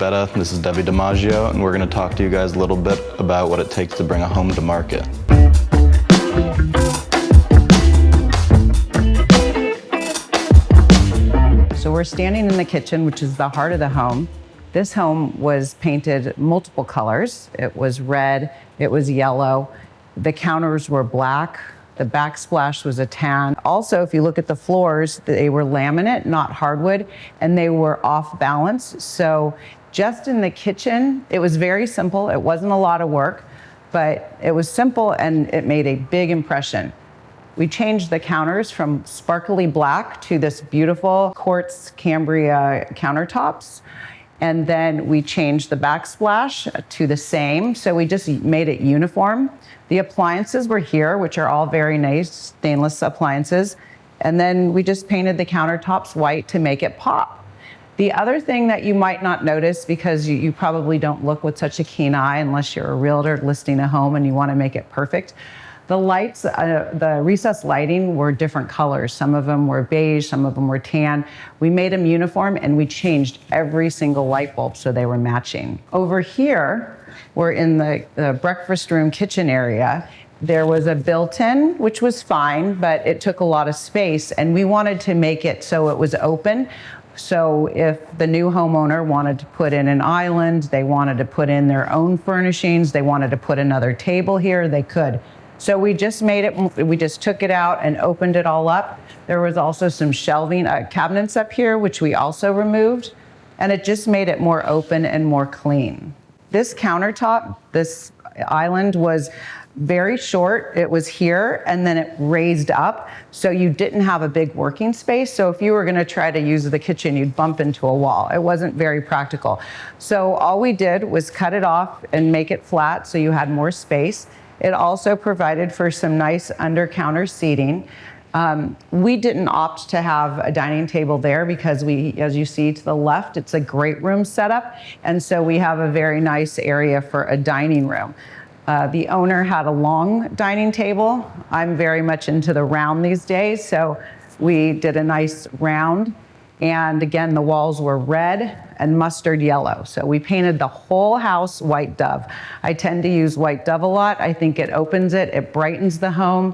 Betta. This is Debbi DiMaggio, and we're going to talk to you guys a little bit about what it takes to bring a home to market. So we're standing in the kitchen, which is the heart of the home. This home was painted multiple colors. It was red, it was yellow. The counters were black. The backsplash was a tan. Also, if you look at the floors, they were laminate, not hardwood, and they were off balance. So just in the kitchen, it was very simple. It wasn't a lot of work, but it was simple and it made a big impression. We changed the counters from sparkly black to this beautiful quartz Cambria countertops. And then we changed the backsplash to the same. So we just made it uniform. The appliances were here, which are all very nice stainless appliances. And then we just painted the countertops white to make it pop. The other thing that you might not notice, because you probably don't look with such a keen eye unless you're a realtor listing a home and you want to make it perfect. The lights, the recessed lighting were different colors. Some of them were beige, some of them were tan. We made them uniform and we changed every single light bulb so they were matching. Over here, we're in the breakfast room kitchen area. There was a built-in, which was fine, but it took a lot of space and we wanted to make it so it was open. So if the new homeowner wanted to put in an island, they wanted to put in their own furnishings, they wanted to put another table here, they could. So we just made it, we just took it out and opened it all up. There was also some shelving cabinets up here, which we also removed, and it just made it more open and more clean. This countertop, this island was very short. It was here and then it raised up. So you didn't have a big working space. So if you were gonna try to use the kitchen, you'd bump into a wall. It wasn't very practical. So all we did was cut it off and make it flat so you had more space. It also provided for some nice under-counter seating. We didn't opt to have a dining table there because as you see to the left, it's a great room setup. And so we have a very nice area for a dining room. The owner had a long dining table. I'm very much into the round these days. So we did a nice round. And again, the walls were red and mustard yellow. So we painted the whole house white dove. I tend to use white dove a lot. I think it opens it, it brightens the home,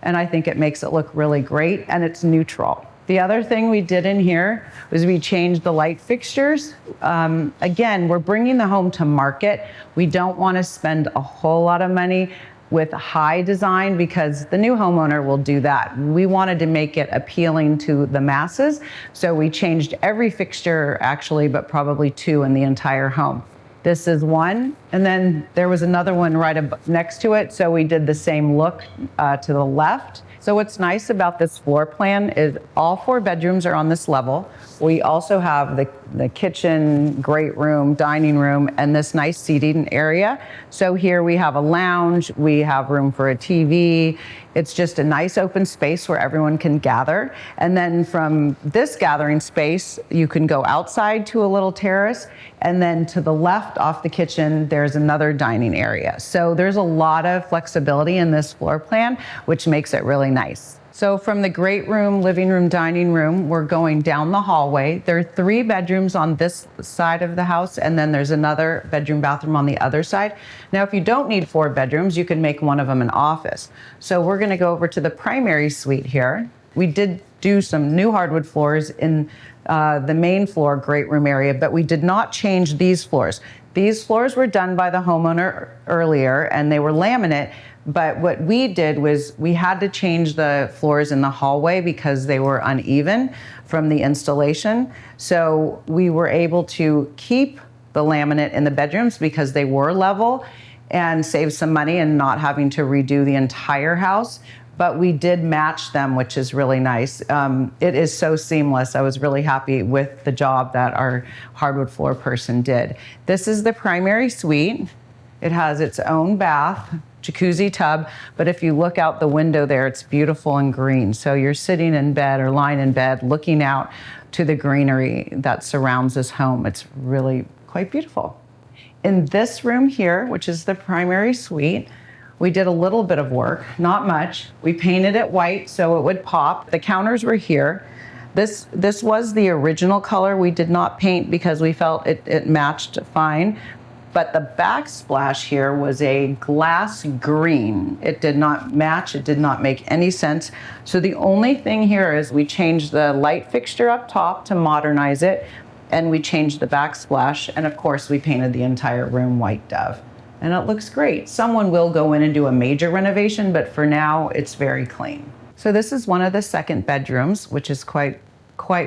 and I think it makes it look really great, and it's neutral. The other thing we did in here was we changed the light fixtures. Again, we're bringing the home to market. We don't want to spend a whole lot of money with high design because the new homeowner will do that. We wanted to make it appealing to the masses, so we changed every fixture actually, but probably two in the entire home. This is one, and then there was another one right next to it, so we did the same look to the left. So what's nice about this floor plan is all 4 bedrooms are on this level. We also have the kitchen, great room, dining room, and this nice seating area. So here we have a lounge, we have room for a TV. It's just a nice open space where everyone can gather. And then from this gathering space, you can go outside to a little terrace, and then to the left off the kitchen, there's another dining area. So there's a lot of flexibility in this floor plan, which makes it really nice. So from the great room, living room, dining room, we're going down the hallway. There are 3 bedrooms on this side of the house, and then there's another bedroom, bathroom on the other side. Now, if you don't need 4 bedrooms, you can make one of them an office. So we're gonna go over to the primary suite here. We did do some new hardwood floors in the main floor great room area, but we did not change these floors. These floors were done by the homeowner earlier, and they were laminate. But what we did was we had to change the floors in the hallway because they were uneven from the installation. So we were able to keep the laminate in the bedrooms because they were level and save some money and not having to redo the entire house. But we did match them, which is really nice. It is so seamless. I was really happy with the job that our hardwood floor person did. This is the primary suite. It has its own bath, jacuzzi tub, but if you look out the window there, it's beautiful and green. So you're sitting in bed or lying in bed looking out to the greenery that surrounds this home. It's really quite beautiful. In this room here, which is the primary suite, we did a little bit of work, not much. We painted it white so it would pop. The counters were here. This was the original color. We did not paint because we felt it matched fine. But the backsplash here was a glass green. It did not match, it did not make any sense. So the only thing here is we changed the light fixture up top to modernize it, and we changed the backsplash, and of course we painted the entire room white dove. And it looks great. Someone will go in and do a major renovation, but for now it's very clean. So this is one of the second bedrooms, which is quite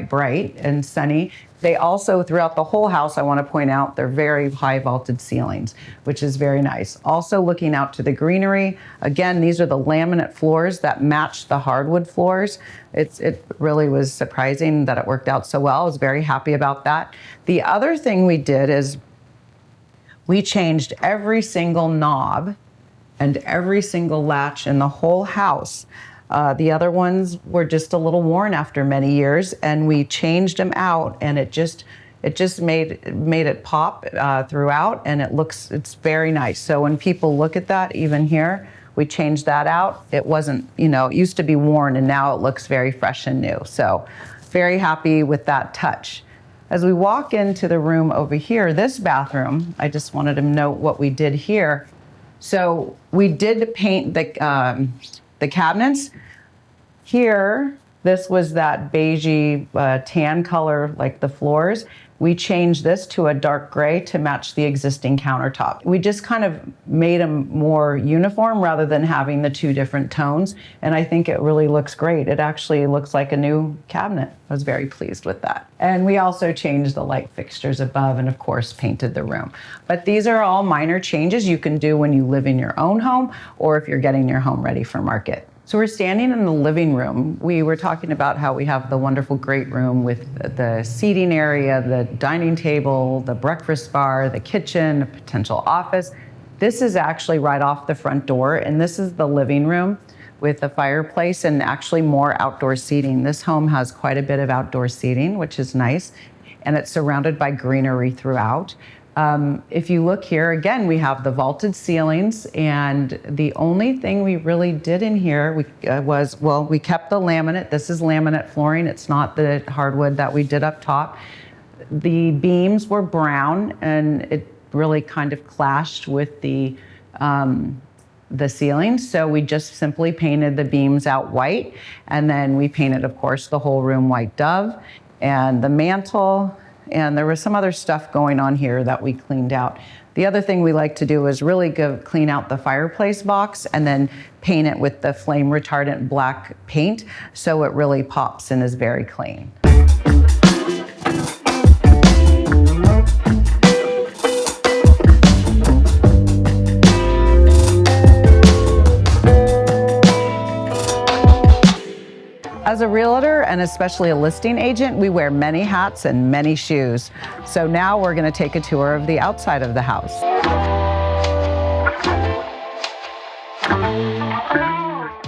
bright and sunny. They also, throughout the whole house, I want to point out, they're very high vaulted ceilings, which is very nice. Also looking out to the greenery, again, these are the laminate floors that match the hardwood floors. It really was surprising that it worked out so well. I was very happy about that. The other thing we did is we changed every single knob and every single latch in the whole house. The other ones were just a little worn after many years, and we changed them out, and it just made it pop throughout, and it's very nice. So when people look at that, even here, we changed that out. It wasn't, it used to be worn, and now it looks very fresh and new. So very happy with that touch. As we walk into the room over here, this bathroom, I just wanted to note what we did here. So we did paint the cabinets. Here, this was that beigey tan color, like the floors. We changed this to a dark gray to match the existing countertop. We just kind of made them more uniform rather than having the two different tones. And I think it really looks great. It actually looks like a new cabinet. I was very pleased with that. And we also changed the light fixtures above and of course painted the room. But these are all minor changes you can do when you live in your own home or if you're getting your home ready for market. So we're standing in the living room. We were talking about how we have the wonderful great room with the seating area, the dining table, the breakfast bar, the kitchen, a potential office. This is actually right off the front door, and this is the living room with a fireplace and actually more outdoor seating. This home has quite a bit of outdoor seating, which is nice, and it's surrounded by greenery throughout. If you look here, again, we have the vaulted ceilings, and the only thing we really did in here we kept the laminate. This is laminate flooring. It's not the hardwood that we did up top. The beams were brown, and it really kind of clashed with the ceilings. So we just simply painted the beams out white, and then we painted, of course, the whole room white dove, and the mantle. And there was some other stuff going on here that we cleaned out. The other thing we like to do is really clean out the fireplace box and then paint it with the flame retardant black paint so it really pops and is very clean. As a realtor and especially a listing agent, we wear many hats and many shoes. So now we're going to take a tour of the outside of the house.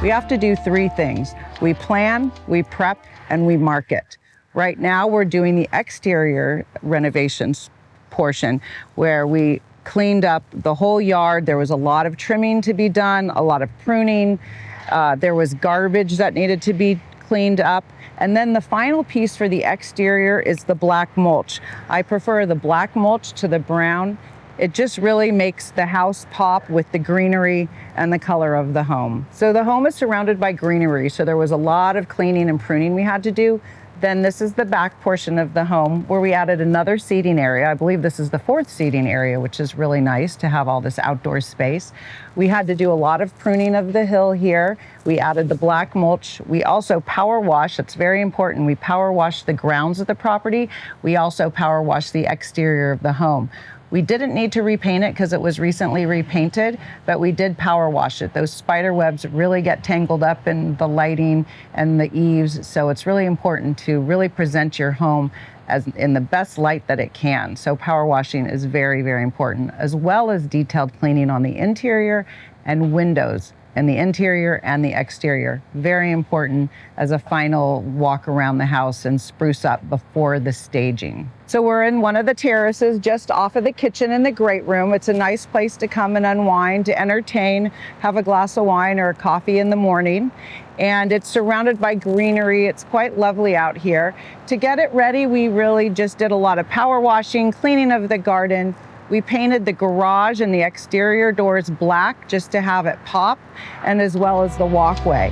We have to do three things. We plan, we prep, and we market. Right now we're doing the exterior renovations portion where we cleaned up the whole yard. There was a lot of trimming to be done, a lot of pruning. There was garbage that needed to be cleaned up. And then the final piece for the exterior is the black mulch. I prefer the black mulch to the brown. It just really makes the house pop with the greenery and the color of the home. So the home is surrounded by greenery, so there was a lot of cleaning and pruning we had to do. Then this is the back portion of the home where we added another seating area. I believe this is the fourth seating area, which is really nice to have all this outdoor space. We had to do a lot of pruning of the hill here. We added the black mulch. We also power wash. It's very important. We power wash the grounds of the property. We also power wash the exterior of the home. We didn't need to repaint it because it was recently repainted, but we did power wash it. Those spider webs really get tangled up in the lighting and the eaves, so it's really important to really present your home as in the best light that it can. So power washing is very, very important, as well as detailed cleaning on the interior and windows and the interior and the exterior. Very important as a final walk around the house and spruce up before the staging. So we're in one of the terraces just off of the kitchen and the great room. It's a nice place to come and unwind, to entertain, have a glass of wine or a coffee in the morning. and it's surrounded by greenery. It's quite lovely out here. To get it ready, we really just did a lot of power washing, cleaning of the garden. We painted the garage and the exterior doors black just to have it pop, and as well as the walkway.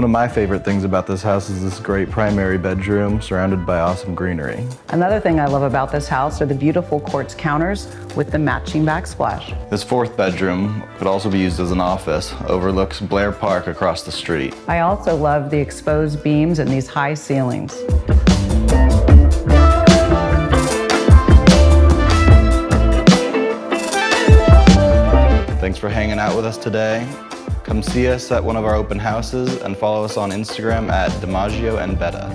One of my favorite things about this house is this great primary bedroom surrounded by awesome greenery. Another thing I love about this house are the beautiful quartz counters with the matching backsplash. This fourth bedroom could also be used as an office, overlooks Blair Park across the street. I also love the exposed beams and these high ceilings. Thanks for hanging out with us today. Come see us at one of our open houses and follow us on Instagram at DiMaggio and Betta.